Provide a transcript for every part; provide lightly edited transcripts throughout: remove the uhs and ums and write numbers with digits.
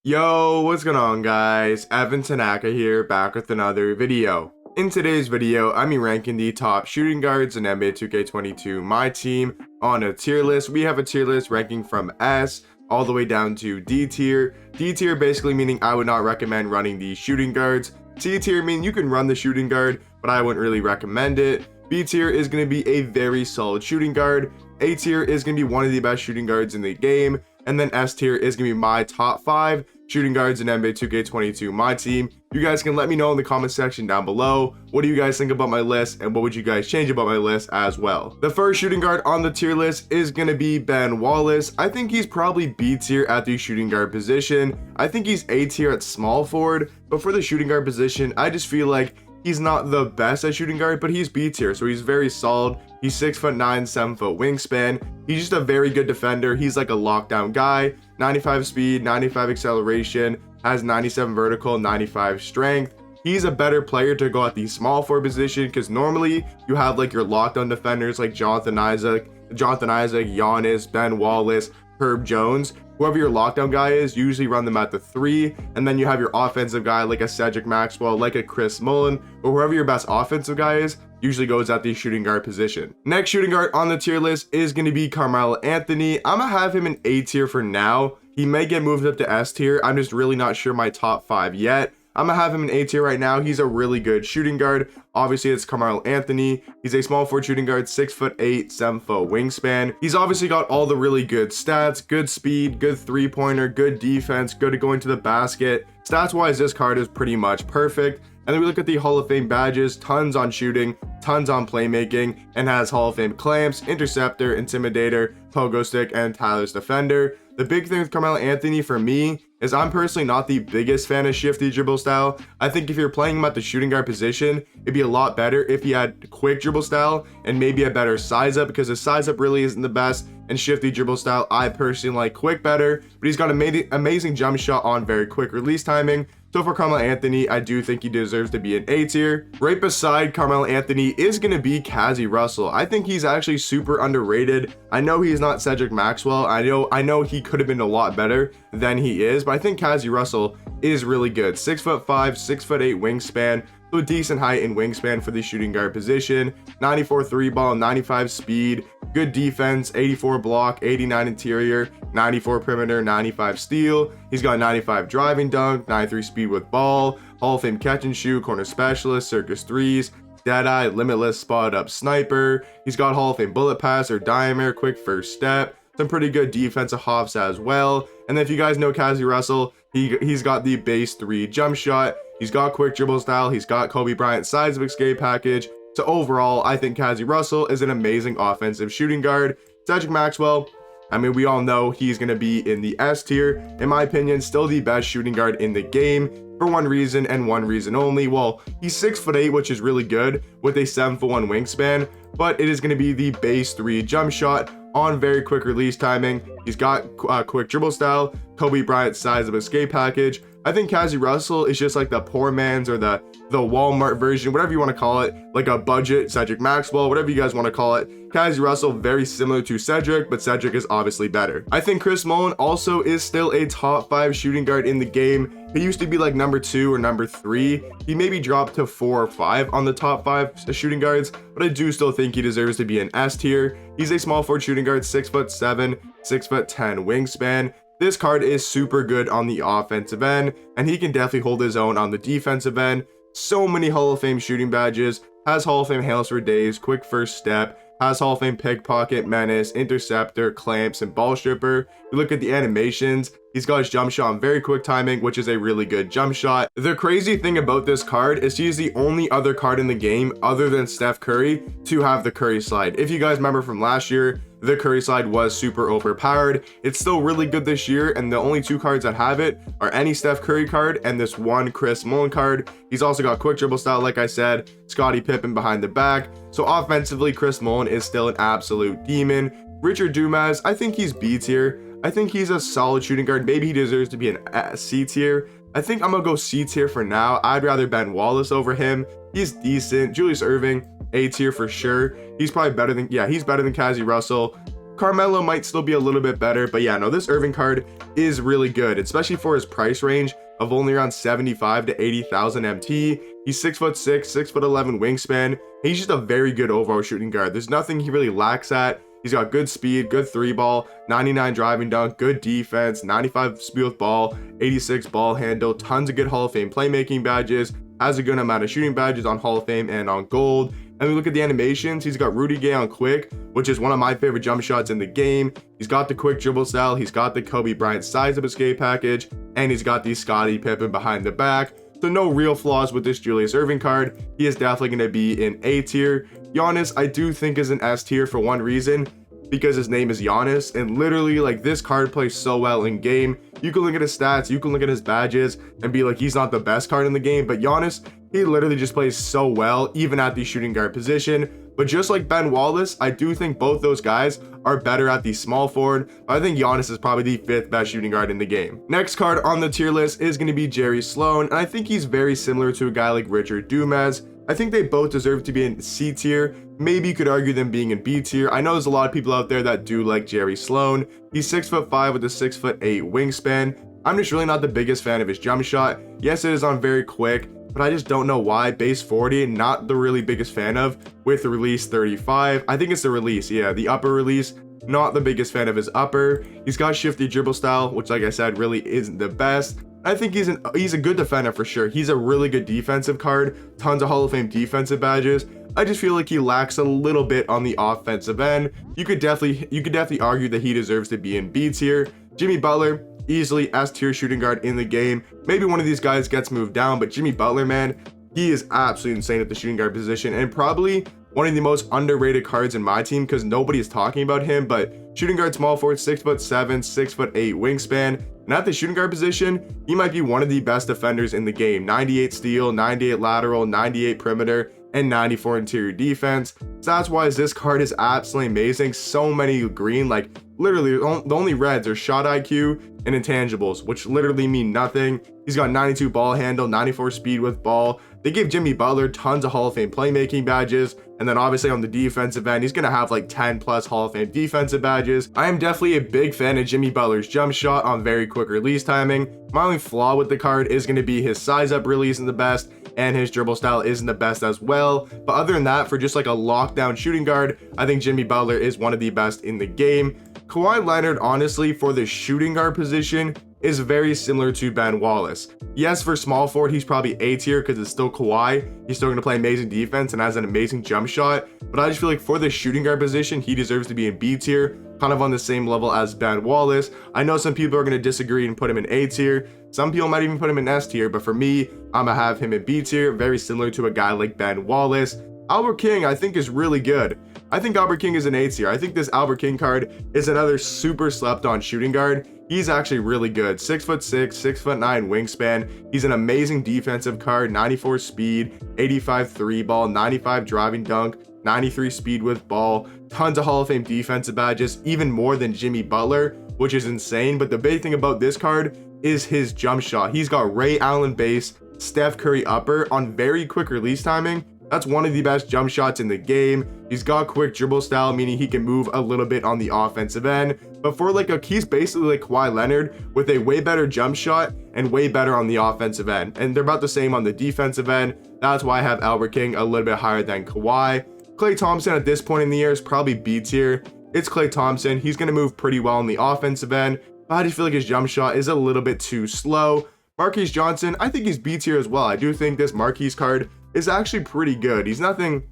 Yo, what's going on guys? Evan Tanaka here, back with another video. In today's video, I'm ranking the top shooting guards in NBA 2K22 My Team on a tier list. We have a tier list ranking from S all the way down to D tier. D tier basically meaning I would not recommend running the shooting guards. C tier meaning you can run the shooting guard, but I wouldn't really recommend it. B tier is going to be a very solid shooting guard. A tier is going to be one of the best shooting guards in the game. And then S tier is going to be my top 5 shooting guards in NBA 2K22 My Team. You guys can let me know in the comment section down below. What do you guys think about my list, and what would you guys change about my list as well? The first shooting guard on the tier list is going to be Ben Wallace. I think he's probably B tier at the shooting guard position. I think he's A tier at small forward, but for the shooting guard position, I just feel like he's not the best at shooting guard, but he's B tier, so he's very solid. He's 6'9", 7-foot wingspan. He's just a very good defender. He's like a lockdown guy. 95 speed, 95 acceleration, has 97 vertical, 95 strength. He's a better player to go at the small forward position because normally you have like your lockdown defenders like Jonathan Isaac, Giannis, Ben Wallace, Herb Jones. Whoever your lockdown guy is, usually run them at the 3, and then you have your offensive guy like a Cedric Maxwell, like a Chris Mullin, or whoever your best offensive guy is, usually goes at the shooting guard position. Next shooting guard on the tier list is going to be Carmelo Anthony. I'm gonna have him in A tier for now. He may get moved up to S tier. I'm just really not sure my top 5 yet. I'm gonna have him in A tier right now. He's a really good shooting guard. Obviously, it's Carmelo Anthony. He's a small forward shooting guard, 6'8", 7-foot wingspan. He's obviously got all the really good stats, good speed, good three-pointer, good defense, good at going to the basket. Stats-wise, this card is pretty much perfect. And then we look at the Hall of Fame badges, tons on shooting, tons on playmaking, and has Hall of Fame clamps, interceptor, intimidator, pogo stick, and Tyler's defender. The big thing with Carmelo Anthony for me is I'm personally not the biggest fan of shifty dribble style. I think if you're playing him at the shooting guard position, it'd be a lot better if he had quick dribble style and maybe a better size up, because his size up really isn't the best. And shifty dribble style, I personally like quick better, but he's got an amazing jump shot on very quick release timing. So for Carmelo Anthony, I do think he deserves to be an A tier. Right beside Carmelo Anthony is going to be Cazzy Russell. I think he's actually super underrated. I know he's not Cedric Maxwell. I know he could have been a lot better than he is, but I think Cazzy Russell is really good. 6'5", 6'8" wingspan. So a decent height and wingspan for the shooting guard position. 94 3 ball, 95 speed, good defense, 84 block, 89 interior, 94 perimeter, 95 steal. He's got 95 driving dunk, 93 speed with ball, Hall of Fame catch and shoot, corner specialist, circus threes, deadeye, limitless spot up sniper. He's got Hall of Fame bullet pass or dimer, quick first step, some pretty good defensive hops as well. And then if you guys know Cazzy Russell, he's got the base 3 jump shot. He's got quick dribble style. He's got Kobe Bryant's size of escape package. So overall, I think Cazzy Russell is an amazing offensive shooting guard. Cedric Maxwell, I mean, we all know he's going to be in the S tier. In my opinion, still the best shooting guard in the game for one reason and one reason only. Well, he's 6'8", which is really good with a 7'1" wingspan, but it is going to be the base 3 jump shot on very quick release timing. He's got quick dribble style, Kobe Bryant's size of escape package. I think Cazzy Russell is just like the poor man's or the Walmart version, whatever you want to call it, like a budget Cedric Maxwell, whatever you guys want to call it. Cazzy Russell, very similar to Cedric, but Cedric is obviously better. I think Chris Mullin also is still a top 5 shooting guard in the game. He used to be like number 2 or number 3. He maybe dropped to 4 or 5 on the top 5 shooting guards, but I do still think he deserves to be an S tier. He's a small forward shooting guard, 6'7", 6'10" wingspan. This card is super good on the offensive end, and he can definitely hold his own on the defensive end. So many Hall of Fame shooting badges, has Hall of Fame hails for days, quick first step, has Hall of Fame pickpocket, menace, interceptor, clamps, and ball stripper. We look at the animations. He's got his jump shot on very quick timing, which is a really good jump shot. The crazy thing about this card is he's the only other card in the game other than Steph Curry to have the Curry slide. If you guys remember from last year, the Curry slide was super overpowered. It's still really good this year, and the only 2 cards that have it are any Steph Curry card and this one Chris Mullin card. He's also got quick dribble style, like I said, Scottie Pippen behind the back. So offensively, Chris Mullin is still an absolute demon. Richard Dumas, I think he's B tier. I think he's a solid shooting guard. Maybe he deserves to be an C tier. I think I'm gonna go C tier for now. I'd rather Ben Wallace over him. He's decent. Julius Irving, A tier for sure. He's probably better than, he's better than Cazzy Russell. Carmelo might still be a little bit better, but yeah, no, this Irving card is really good, especially for his price range of only around 75 to 80,000 MT. He's 6'6", 6'11" wingspan. He's just a very good overall shooting guard. There's nothing he really lacks at. He's got good speed, good 3-ball, 99 driving dunk, good defense, 95 speed with ball, 86 ball handle, tons of good Hall of Fame playmaking badges, has a good amount of shooting badges on Hall of Fame and on gold. And we look at the animations, he's got Rudy Gay on quick, which is one of my favorite jump shots in the game. He's got the quick dribble style, he's got the Kobe Bryant size up escape package, and he's got the Scottie Pippen behind the back. So no real flaws with this Julius Irving card. He is definitely going to be in A tier. Giannis, I do think is an S tier for one reason, because his name is Giannis, and literally like this card plays so well in game. You can look at his stats, you can look at his badges and be like, he's not the best card in the game, but Giannis, he literally just plays so well even at the shooting guard position. But just like Ben Wallace, I do think both those guys are better at the small forward, but I think Giannis is probably the 5th best shooting guard in the game. Next card on the tier list is going to be Jerry Sloan, and I think he's very similar to a guy like Richard Dumas. I think they both deserve to be in C tier. Maybe you could argue them being in B tier. I know there's a lot of people out there that do like Jerry Sloan. He's 6'5" with a 6'8" wingspan. I'm just really not the biggest fan of his jump shot. Yes, it is on very quick, but I just don't know why. Base 40, not the really biggest fan of. With the release 35, I think it's the release, yeah, the upper release, not the biggest fan of his upper. He's got shifty dribble style, which like I said, really isn't the best. I think he's a good defender for sure. He's a really good defensive card, tons of Hall of Fame defensive badges. I just feel like he lacks a little bit on the offensive end. You could definitely argue that he deserves to be in B tier. Jimmy Butler, easily S tier shooting guard in the game. Maybe one of these guys gets moved down, but Jimmy Butler, man, he is absolutely insane at the shooting guard position, and probably one of the most underrated cards in my team because nobody is talking about him. But shooting guard, small forward, 6'7", 6'8" wingspan. And at the shooting guard position, he might be one of the best defenders in the game. 98 steal, 98 lateral, 98 perimeter, and 94 interior defense. Stats wise, this card is absolutely amazing. So many green, like literally the only reds are shot IQ and intangibles, which literally mean nothing. He's got 92 ball handle, 94 speed with ball. They gave Jimmy Butler tons of Hall of Fame playmaking badges. And then obviously on the defensive end, he's going to have like 10 plus Hall of Fame defensive badges. I am definitely a big fan of Jimmy Butler's jump shot on very quick release timing. My only flaw with the card is going to be his size up release isn't the best, and his dribble style isn't the best as well. But other than that, for just like a lockdown shooting guard, I think Jimmy Butler is one of the best in the game. Kawhi Leonard, honestly, for the shooting guard position, is very similar to Ben Wallace. Yes, for small forward, he's probably A tier because it's still Kawhi. He's still going to play amazing defense and has an amazing jump shot. But I just feel like for the shooting guard position, he deserves to be in B tier, kind of on the same level as Ben Wallace. I know some people are going to disagree and put him in A tier. Some people might even put him in S tier, but for me, I'm going to have him in B tier, very similar to a guy like Ben Wallace. Albert King, I think, is really good. I think Albert King is an A tier. I think this Albert King card is another super slept on shooting guard. He's actually really good. 6'6", 6'9" wingspan. He's an amazing defensive card, 94 speed, 85 3-ball, 95 driving dunk, 93 speed with ball, tons of Hall of Fame defensive badges, even more than Jimmy Butler, which is insane. But the big thing about this card is his jump shot. He's got Ray Allen base, Steph Curry upper on very quick release timing. That's one of the best jump shots in the game. He's got quick dribble style, meaning he can move a little bit on the offensive end. But for like he's basically like Kawhi Leonard with a way better jump shot and way better on the offensive end. And they're about the same on the defensive end. That's why I have Albert King a little bit higher than Kawhi. Klay Thompson at this point in the year is probably B tier. It's Klay Thompson. He's going to move pretty well on the offensive end, but I just feel like his jump shot is a little bit too slow. Marquis Johnson, I think he's B tier as well. I do think this Marquis card is actually pretty good. He's nothing,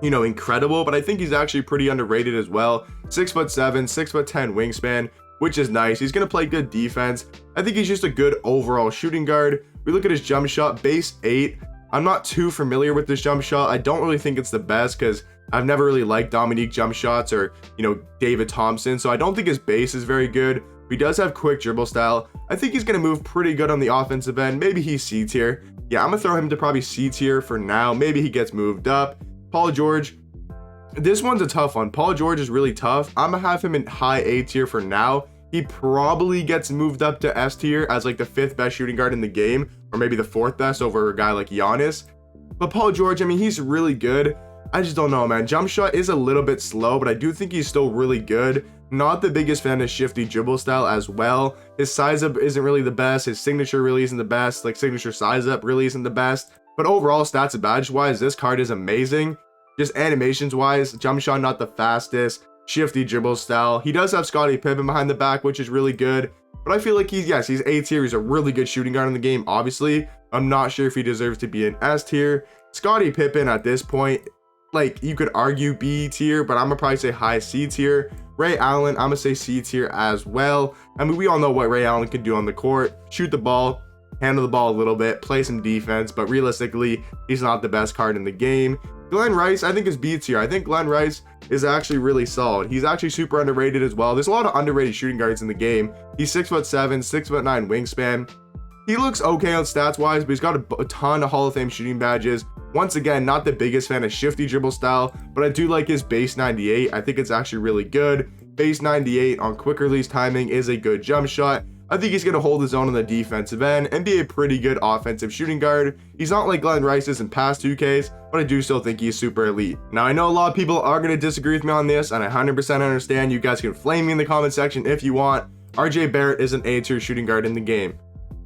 incredible, but I think he's actually pretty underrated as well. 6'7", 6'10" wingspan, which is nice. He's going to play good defense. I think he's just a good overall shooting guard. We look at his jump shot, base 8. I'm not too familiar with this jump shot. I don't really think it's the best because I've never really liked Dominique jump shots or, David Thompson. So I don't think his base is very good. He does have quick dribble style. I think he's going to move pretty good on the offensive end. Maybe he's C tier. Yeah, I'm going to throw him to probably C tier for now. Maybe he gets moved up. Paul George. This one's a tough one. Paul George is really tough. I'm going to have him in high A tier for now. He probably gets moved up to S tier as like the 5th best shooting guard in the game, or maybe the 4th best over a guy like Giannis. But Paul George, he's really good. I just don't know, man. Jump shot is a little bit slow, but I do think he's still really good. Not the biggest fan of shifty dribble style as well. His size up isn't really the best. His signature really isn't the best. Like, signature size up really isn't the best. But overall, stats and badge wise, this card is amazing. Just animations wise, jump shot not the fastest. Shifty dribble style. He does have Scottie Pippen behind the back, which is really good. But I feel like he's A tier. He's a really good shooting guard in the game, obviously. I'm not sure if he deserves to be an S tier. Scottie Pippen at this point, like, you could argue B tier, but I'm gonna probably say high C tier. Ray Allen, I'm gonna say C tier as well. I mean, we all know what Ray Allen can do on the court. Shoot the ball, handle the ball a little bit, play some defense, but realistically, he's not the best card in the game. Glenn Rice, I think, is B tier. I think Glenn Rice is actually really solid. He's actually super underrated as well. There's a lot of underrated shooting guards in the game. He's 6'7", 6'9" wingspan. He looks okay on stats wise, but he's got a ton of Hall of Fame shooting badges. Once again, not the biggest fan of shifty dribble style, but I do like his base 98. I think it's actually really good. Base 98 on quick release timing is a good jump shot. I think he's going to hold his own on the defensive end and be a pretty good offensive shooting guard. He's not like Glenn Rice is in past 2Ks, but I do still think he's super elite. Now, I know a lot of people are going to disagree with me on this, and I 100% understand. You guys can flame me in the comment section if you want. RJ Barrett is an A tier shooting guard in the game.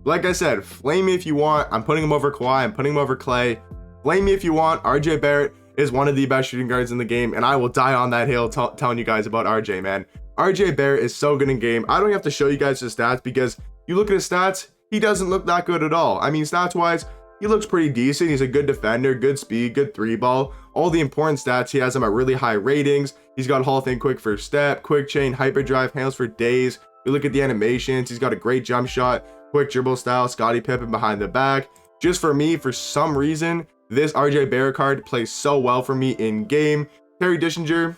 Like I said, flame me if you want. I'm putting him over Kawhi. I'm putting him over Clay. Flame me if you want. RJ Barrett is one of the best shooting guards in the game, and I will die on that hill telling you guys about RJ, man. RJ Barrett is so good in game. I don't have to show you guys his stats because you look at his stats, he doesn't look that good at all. I mean, stats wise, he looks pretty decent. He's a good defender, good speed, good three ball. All the important stats, he has him at really high ratings. He's got Hall of Fame quick first step, quick chain, hyperdrive, handles for days. You look at the animations, he's got a great jump shot, quick dribble style, Scottie Pippen behind the back. Just for me, for some reason, this RJ Barrett card plays so well for me in game. Terry Dischinger,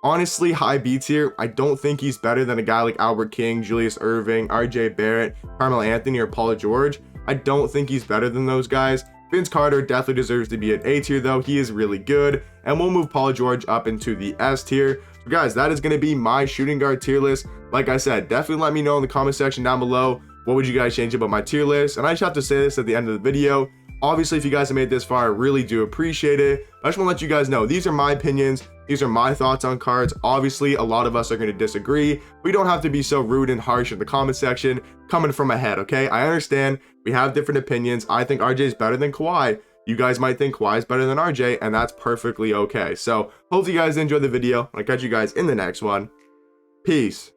honestly, high B tier. I don't think he's better than a guy like Albert King, Julius Irving, RJ Barrett, Carmelo Anthony, or Paul George. I don't think he's better than those guys. Vince Carter definitely deserves to be an A tier though. He is really good. And we'll move Paul George up into the S tier. So guys, that is going to be my shooting guard tier list. Like I said, definitely let me know in the comment section down below. What would you guys change about my tier list? And I just have to say this at the end of the video. Obviously, if you guys have made it this far, I really do appreciate it. I just want to let you guys know, these are my opinions. These are my thoughts on cards. Obviously, a lot of us are going to disagree. We don't have to be so rude and harsh in the comment section coming from a head, okay? I understand we have different opinions. I think RJ is better than Kawhi. You guys might think Kawhi is better than RJ, and that's perfectly okay. So, hope you guys enjoyed the video. I'll catch you guys in the next one. Peace.